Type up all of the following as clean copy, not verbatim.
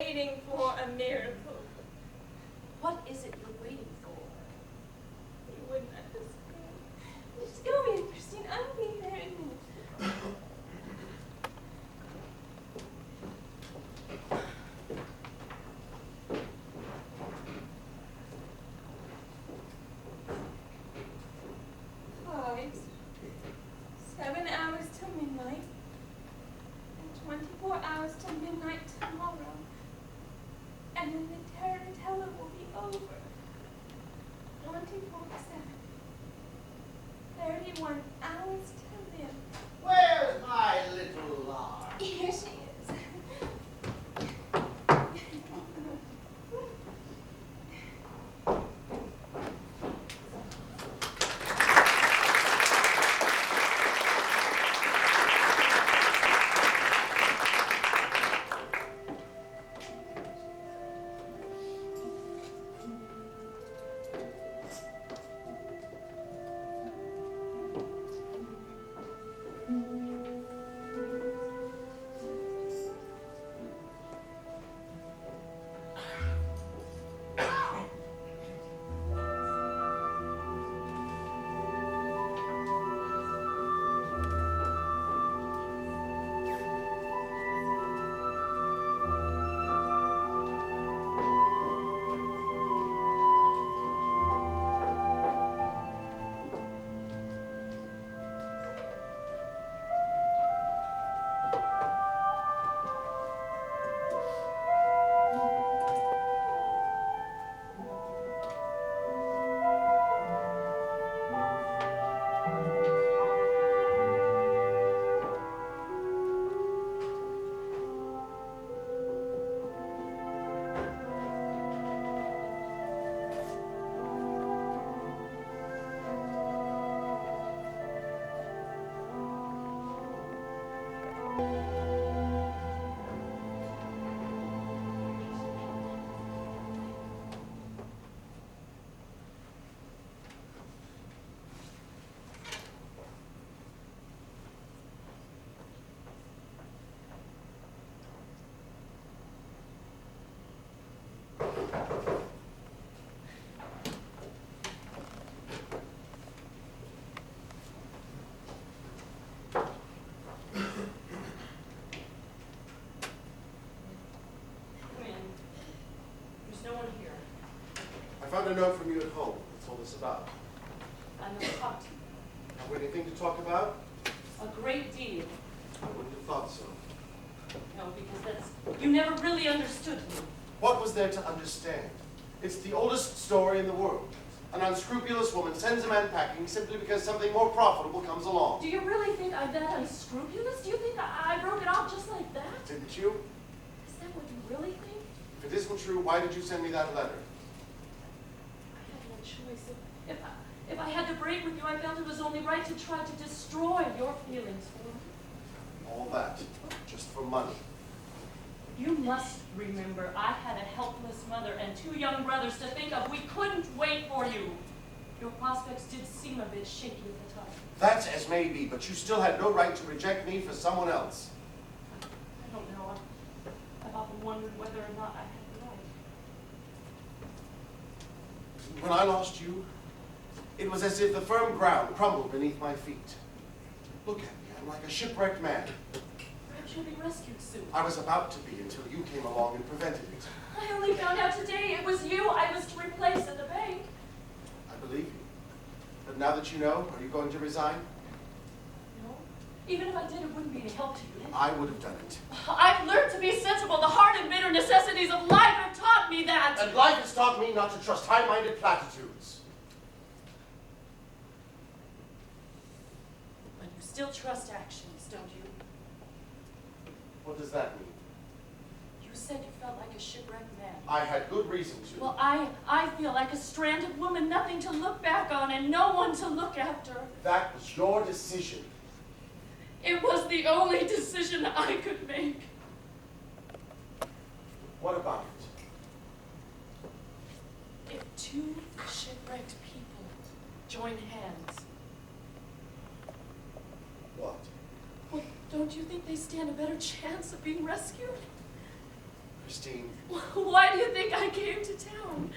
waiting for a miracle. What is it you're waiting for? You wouldn't understand. Just go in, Christine. I'll be there in a minute. Five, 7 hours till midnight, and 24 hours till midnight tomorrow. And then the tarantella will be over. 24/7. 31 hours to live. Where's my little lark? Here she is. I found a note from you at home. That's all this about. I never talked to you. Have we anything to talk about? A great deal. I wouldn't have thought so. No, because you never really understood me. What was there to understand? It's the oldest story in the world. An unscrupulous woman sends a man packing simply because something more profitable comes along. Do you really think I'm that unscrupulous? Do you think I broke it off just like that? Didn't you? Is that what you really think? If it isn't true, why did you send me that letter? I had no choice. If I had to break with you, I felt it was only right to try to destroy your feelings for me. All that, just for money. You must remember I had a helpless mother and 2 young brothers to think of. We couldn't wait for you. Your prospects did seem a bit shaky at the time. That's as may be, but you still had no right to reject me for someone else. I don't know. I've often wondered whether or not I had the right. When I lost you, it was as if the firm ground crumbled beneath my feet. Look at me, I'm like a shipwrecked man. Perhaps you'll be rescued soon. I was about to be until you came along and prevented it. I only found out today it was you I was to replace at the bank. I believe you. But now that you know, are you going to resign? No. Even if I did, it wouldn't be any help to you. I would have done it. I've learned to be sensible. The hard and bitter necessities of life have taught me that. And life has taught me not to trust high-minded platitudes. But you still trust actions, don't you? What does that mean? You said you felt like a shipwrecked man. I had good reason to. Well, I feel like a stranded woman, nothing to look back on and no one to look after. That was your decision. It was the only decision I could make. What about it? If 2 shipwrecked people join hands. What? Well, don't you think they stand a better chance of being rescued? Christine. Why do you think I came to town?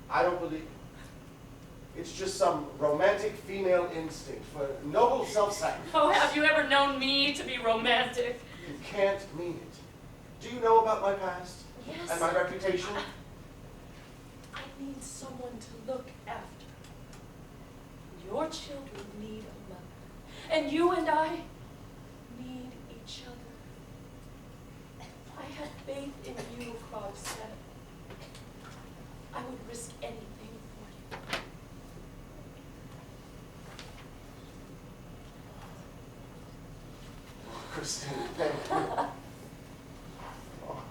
I don't believe it. It's just some romantic female instinct for noble self-sacrifice. Oh, have you ever known me to be romantic? You can't mean it. Do you know about my past? Yes. And my reputation? I need someone to look after. Your children need a mother. And you and I need each other. If I had faith in you, Krogstad, I would risk anything for you. Christine, thank you. Oh.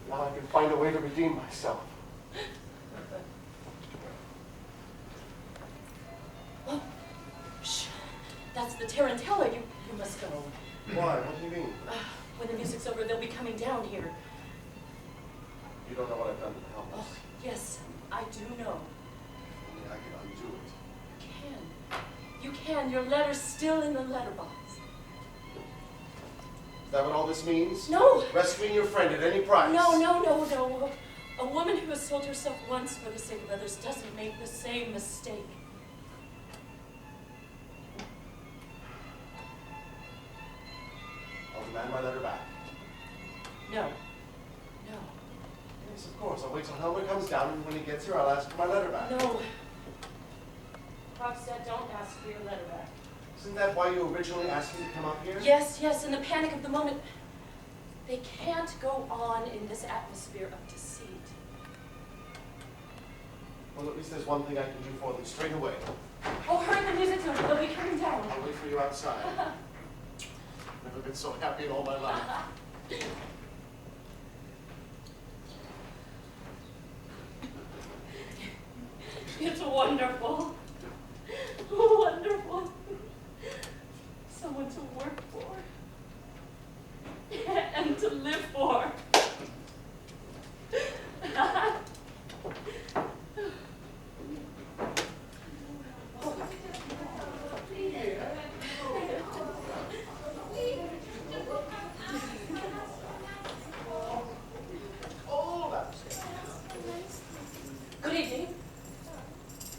Now I can find a way to redeem myself. Oh, shh. That's the Tarantella. You must go. Why? What do you mean? When the music's over, they'll be coming down here. You don't know what I've done to help Oh, us. yes, I do know. Only I can undo it. You can. You can. Your letter's still in the letterbox. Is that what all this means? No. Rescuing your friend at any price? No, no, no, no. A woman who has sold herself once for the sake of others doesn't make the same mistake. I'll demand my letter back. No. No. Yes, of course. I'll wait till Helmer comes down, and when he gets here, I'll ask for my letter back. No. Krogstad, don't ask for your letter back. Isn't that why you originally asked me to come up here? Yes, yes, in the panic of the moment. They can't go on in this atmosphere of deceit. Well, at least there's one thing I can do for them straight away. Oh, hurry the music's over. They'll be coming down. I'll wait for you outside. Never been so happy in all my life. It's wonderful. Wonderful. Someone to work for. And to live for. Good evening.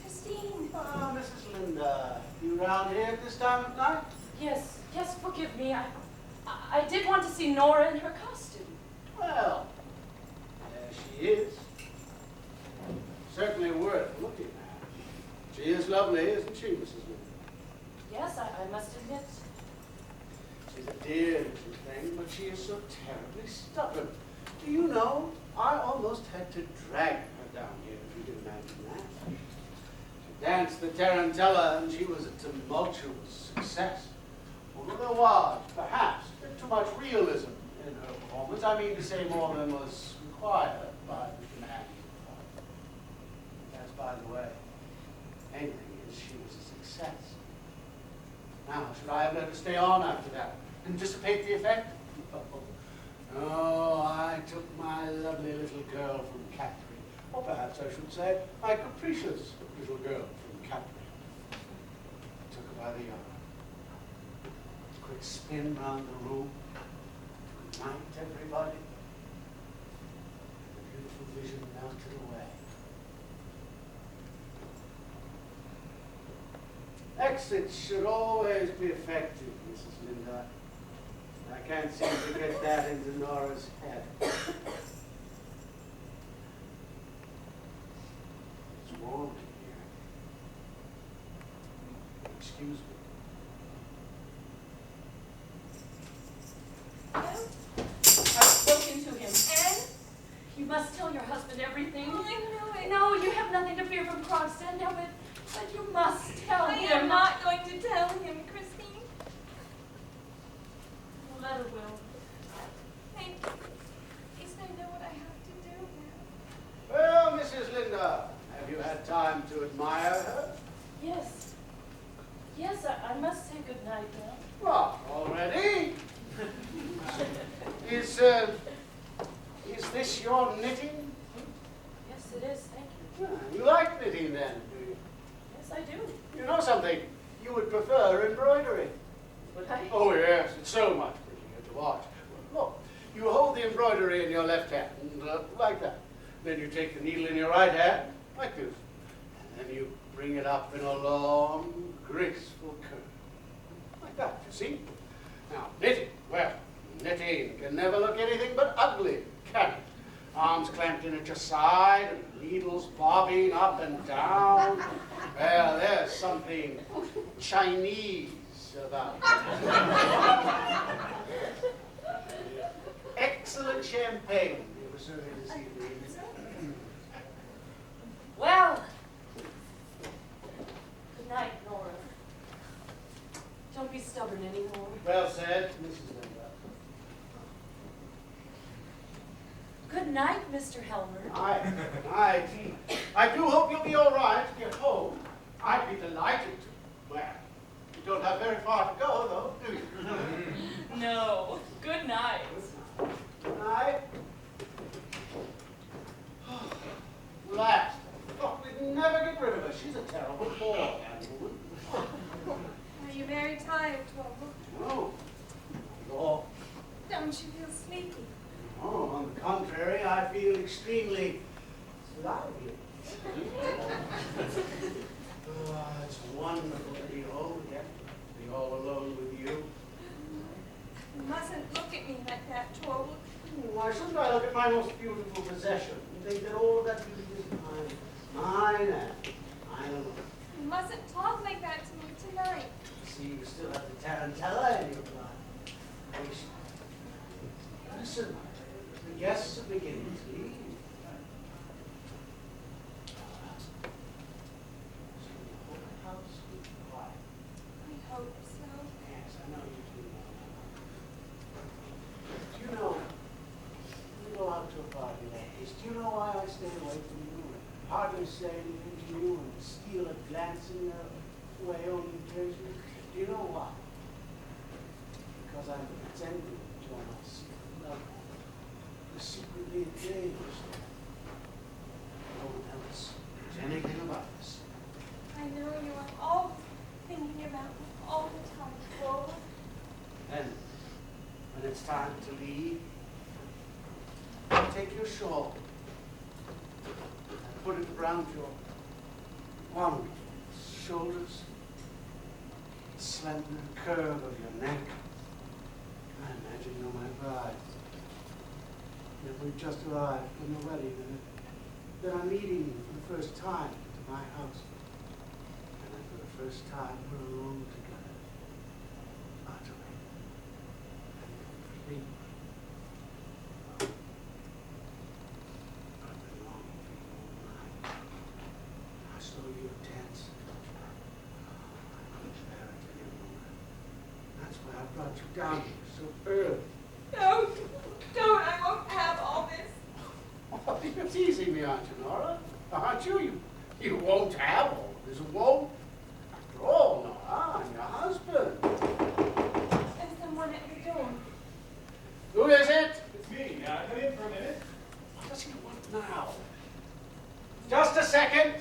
Christine. Oh, Mrs. Linda, you round here at this time of night? Yes, yes, forgive me. I did want to see Nora in her costume. Well, there she is. Certainly worth looking at. She is lovely, isn't she, Mrs. Linda? Yes, I must admit. She's a dear little thing, but she is so terribly stubborn. Do you know, I almost had to drag her down here, if you can imagine that. She danced the Tarantella, and she was a tumultuous success. Although there was, perhaps, a bit too much realism in her performance. I mean to say more than was required by the demanding performer. As by the way, main thing is she was a success. Now, should I have let her stay on after that? Anticipate the effect? Oh, I took my lovely little girl from Capri. Or perhaps I should say, my capricious little girl from Capri. I took her by the arm. Quick spin round the room. Good night, everybody. The beautiful vision melted away. Exits should always be effective, Mrs. Linda. I can't seem to get that into Nora's head. It's warm in here. Excuse me. I've spoken to him. And? You must tell your husband everything. Oh, I know it. No, you have nothing to fear from Krogstad now, but you must tell I him. am not going to tell him, Christine. The letter will. Thank you. At least I know what I have to do now. Well, Mrs. Linda, have you had time to admire her? Yes. Yes, I must say good night now. What, already? Is your knitting? Yes, it is. Thank you. You like knitting then, do you? Yes, I do. You know something? You would prefer embroidery. Would I? Oh yes, it's so much prettier to watch. Look, you hold the embroidery in your left hand, like that. Then you take the needle in your right hand, like this. And then you bring it up in a long, graceful curve. Like that, you see? Now, knitting, well, knitting can never look anything but ugly, can it? Arms clamped in at your side, and needles bobbing up and down. Well, there's something Chinese about it. Excellent champagne you were serving this evening. Well, good night, Nora. Don't be stubborn anymore. Well said, Mrs. Linda. Good night, Mr. Helmer. I do hope you'll be all right to get home. I'd be delighted to. Well, you don't have very far to go, though, do you? No. Good night. Good night. Last. Oh, we'd never get rid of her. She's a terrible bore, that woman. Are you very tired, Torvald? No. No. Don't you feel sleepy? Oh, on the contrary, I feel extremely lively. Oh, it's wonderful to be home again, to be all alone with you. You mustn't look at me like that, Torvald. Why shouldn't I look at my most beautiful possession and think that all of that beauty is mine? Mine and mine alone. You mustn't talk like that to me tonight. See, you still have the tarantella in your blood. Listen, the guests are beginning to leave. So the whole house will be quiet. I hope so. Yes, I know you do. Do you know, when you go out to a party like this, do you know why I stay away from you and hardly say anything to you and steal a glance in your way only occasionally? Do you know why? Because I'm pretending that you're my secret lover. You're secretly engaged. No one else knows anything about this. I know you are always thinking about me all the time, Torvald. Then, when it's time to leave, take your shawl and put it around your wonderful shoulders, the slender curve of your neck. I imagine you're my bride. That we've just arrived from the wedding, and that I'm meeting you for the first time to my house. And that for the first time we're alone together. Utterly. And completely. I've been longing for you all night. I saw you dance. I couldn't bear it any longer. That's why I brought you down here so early. No, don't. I won't have all this. Oh, you're teasing me, aren't you, Nora? Aren't you? You won't have all of this, won't? After all, Nora, I'm your husband. There's someone at the door. Who is it? It's me. Come in for a minute. What does he want now? Just a second.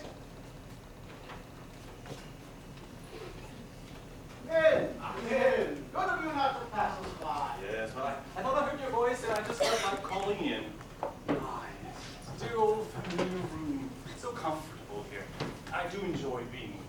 In. In. Good of you not to pass us by. Yes, well, I thought I heard your voice and I just felt like calling in. Nice. Dear old familiar room. It's so comfortable here. I do enjoy being with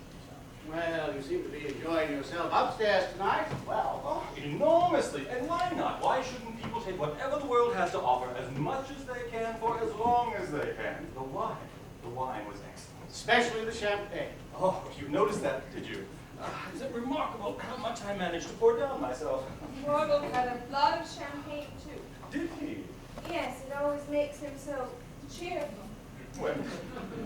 you. Well, you seem to be enjoying yourself upstairs tonight. Well, Oh, enormously. And why not? Why shouldn't people take whatever the world has to offer as much as they can for as long as they can? The wine was excellent. especially the champagne. Oh, you noticed that, did you? Is it remarkable how much I managed to pour down myself? Torvald had a lot of champagne, too. Did he? Yes, it always makes him so cheerful. Well,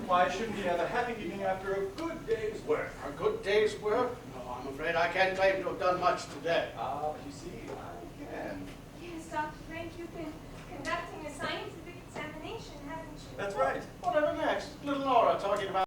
why shouldn't he have a happy evening after a good day's work? A good day's work? No, I'm afraid I can't claim to have done much today. Ah, but you see, I can. Yes, Dr. Frank, you've been conducting a scientific examination, haven't you? That's right. Whatever next? Little Nora talking about